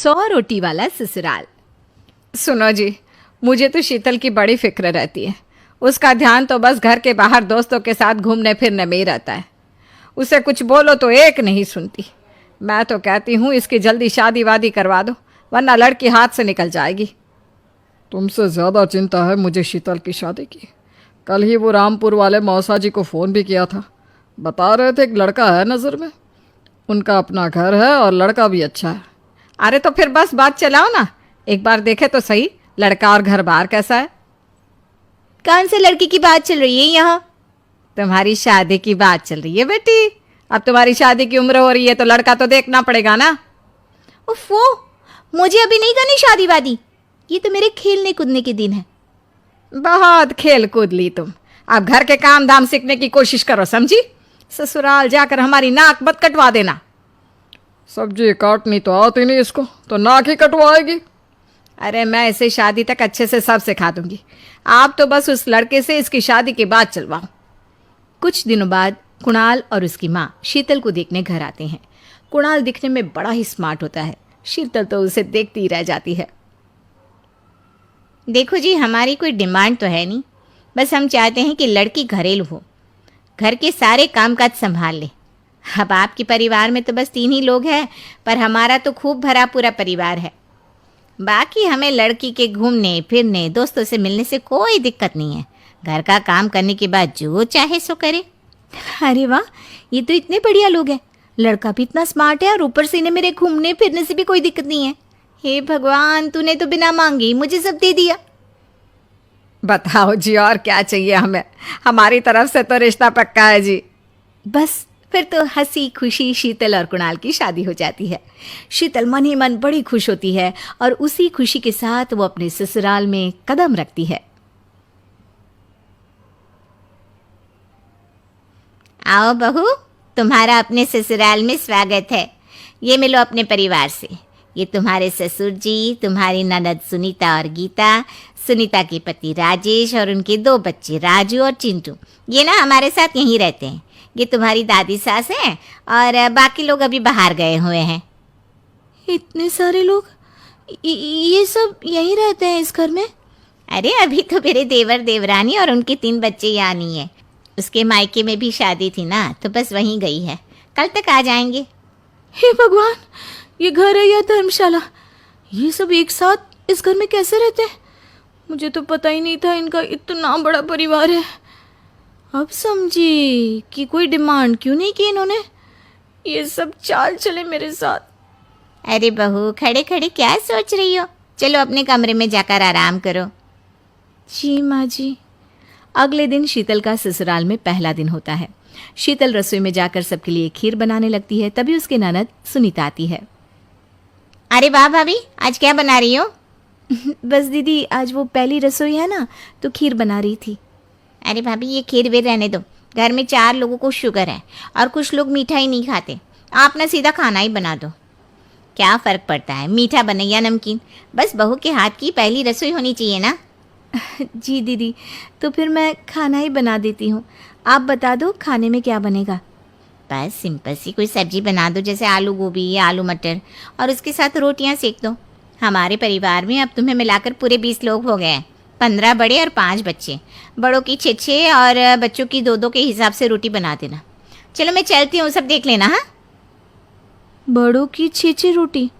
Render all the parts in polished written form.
100 रोटी वाला ससुराल। सुनो जी, मुझे तो शीतल की बड़ी फिक्र रहती है। उसका ध्यान तो बस घर के बाहर दोस्तों के साथ घूमने फिरने में ही रहता है। उसे कुछ बोलो तो एक नहीं सुनती। मैं तो कहती हूँ इसकी जल्दी शादी वादी करवा दो, वरना लड़की हाथ से निकल जाएगी। तुमसे ज़्यादा चिंता है मुझे शीतल की शादी की। कल ही वो रामपुर वाले मौसा जी को फ़ोन भी किया था। बता रहे थे एक लड़का है नज़र में। उनका अपना घर है और लड़का भी अच्छा है। अरे तो फिर बस बात चलाओ ना, एक बार देखे तो सही लड़का और घर बार कैसा है। कौन से लड़की की बात चल रही है यहाँ? तुम्हारी शादी की बात चल रही है बेटी। अब तुम्हारी शादी की उम्र हो रही है तो लड़का तो देखना पड़ेगा ना। उफ़ो, मुझे अभी नहीं करनी शादी वादी। ये तो मेरे खेलने कूदने के दिन है। बहुत खेल कूद ली तुम। अब घर के काम धाम सीखने की कोशिश करो, समझी? ससुराल जाकर हमारी नाक मत कटवा देना। सब्जी काटनी तो आती नहीं इसको, तो नाक ही कटवाएगी। अरे मैं इसे शादी तक अच्छे से सब सिखा दूंगी। आप तो बस उस लड़के से इसकी शादी के बाद चलवाओ। कुछ दिनों बाद कुणाल और उसकी माँ शीतल को देखने घर आते हैं। कुणाल दिखने में बड़ा ही स्मार्ट होता है। शीतल तो उसे देखती ही रह जाती है। देखो जी, हमारी कोई डिमांड तो है नहीं, बस हम चाहते हैं कि लड़की घरेलू हो, घर के सारे कामकाज संभाल ले। अब आपके परिवार में तो बस 3 ही लोग हैं, पर हमारा तो खूब भरा पूरा परिवार है। बाकी हमें लड़की के घूमने फिरने दोस्तों से मिलने से कोई दिक्कत नहीं है। घर का काम करने के बाद जो चाहे सो करे। अरे वाह, ये तो इतने बढ़िया लोग हैं। लड़का भी इतना स्मार्ट है और ऊपर से इन्हें मेरे घूमने फिरने से भी कोई दिक्कत नहीं है। हे भगवान, तूने तो बिना मांगे ही मुझे सब दे दिया। बताओ जी, और क्या चाहिए हमें? हमारी तरफ से तो रिश्ता पक्का है जी। बस फिर तो हंसी खुशी शीतल और कुणाल की शादी हो जाती है। शीतल मन ही मन बड़ी खुश होती है और उसी खुशी के साथ वो अपने ससुराल में कदम रखती है। आओ बहू, तुम्हारा अपने ससुराल में स्वागत है। ये मिलो अपने परिवार से। ये तुम्हारे ससुर जी, तुम्हारी ननद सुनीता और गीता, सुनीता के पति राजेश और उनके 2 बच्चे राजू और चिंटू। ये ना हमारे साथ यहीं रहते हैं। ये तुम्हारी दादी सास हैं और बाकी लोग अभी बाहर गए हुए हैं। इतने सारे लोग, ये सब यहीं रहते हैं इस घर में? अरे अभी तो मेरे देवर देवरानी और उनके 3 बच्चे यहाँ नहीं है। उसके मायके में भी शादी थी ना, तो बस वहीं गई है। कल तक आ जाएंगे। हे भगवान, ये घर है या धर्मशाला? ये सब एक साथ इस घर में कैसे रहते हैं? मुझे तो पता ही नहीं था इनका इतना बड़ा परिवार है। अब समझी कि कोई डिमांड क्यों नहीं की इन्होंने। ये सब चाल चले मेरे साथ। अरे बहू, खड़े खड़े क्या सोच रही हो? चलो अपने कमरे में जाकर आराम करो। जी माँ जी। अगले दिन शीतल का ससुराल में पहला दिन होता है। शीतल रसोई में जाकर सबके लिए खीर बनाने लगती है। तभी उसकी ननद सुनीता आती है। अरे वाह भाभी, आज क्या बना रही हो? बस दीदी, आज वो पहली रसोई है ना, तो खीर बना रही थी। अरे भाभी, ये खीर वीर रहने दो। घर में 4 लोगों को शुगर है और कुछ लोग मीठा ही नहीं खाते। आप ना सीधा खाना ही बना दो। क्या फ़र्क पड़ता है, मीठा बने या नमकीन? बस बहू के हाथ की पहली रसोई होनी चाहिए ना। जी दीदी, तो फिर मैं खाना ही बना देती हूँ। आप बता दो खाने में क्या बनेगा? बस सिंपल सी कोई सब्जी बना दो, जैसे आलू गोभी या आलू मटर, और उसके साथ रोटियां सेक दो। हमारे परिवार में अब तुम्हें मिलाकर पूरे 20 लोग हो गए हैं। 15 बड़े और 5 बच्चे। बड़ों की 6 और बच्चों की 2 के हिसाब से रोटी बना देना। चलो मैं चलती हूँ, सब देख लेना। हाँ, बड़ों की 6 रोटी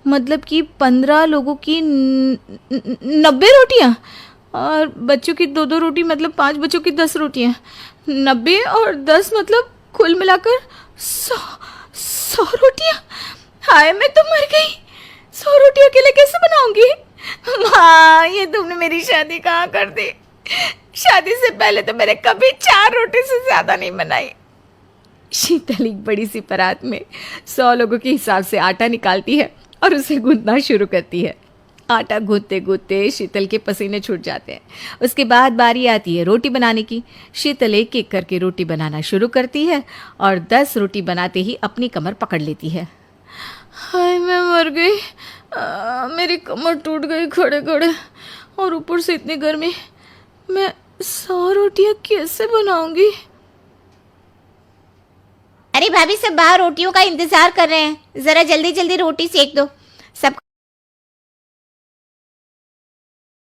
मतलब कि 15 लोगों की 90 रोटियाँ, और बच्चों की 2 रोटी मतलब 5 बच्चों की 10 रोटियाँ। 90 और 10 मतलब कुल मिलाकर 100 रोटियाँ। हाय, मैं तो मर गई। 100 रोटी अकेले कैसे बनाऊंगी? माँ, ये तुमने मेरी शादी कहाँ कर दी? शादी से पहले तो मैंने कभी 4 रोटी से ज़्यादा नहीं बनाई। शीतल एक बड़ी सी परात में 100 लोगों के हिसाब से आटा निकालती है और उसे गूंथना शुरू करती है। आटा गूंथते गूंथते शीतल के पसीने छूट जाते हैं। उसके बाद बारी आती है रोटी बनाने की। शीतल एक एक करके रोटी बनाना शुरू करती है और 10 रोटी बनाते ही अपनी कमर पकड़ लेती है। हाय, मैं मर गई। मेरी कमर टूट गई खड़े खड़े, और ऊपर से इतनी गर्मी। मैं 100 रोटियां कैसे बनाऊंगी? अरे भाभी, सब बाहर रोटियों का इंतजार कर रहे हैं। ज़रा जल्दी जल्दी रोटी सेक दो। सब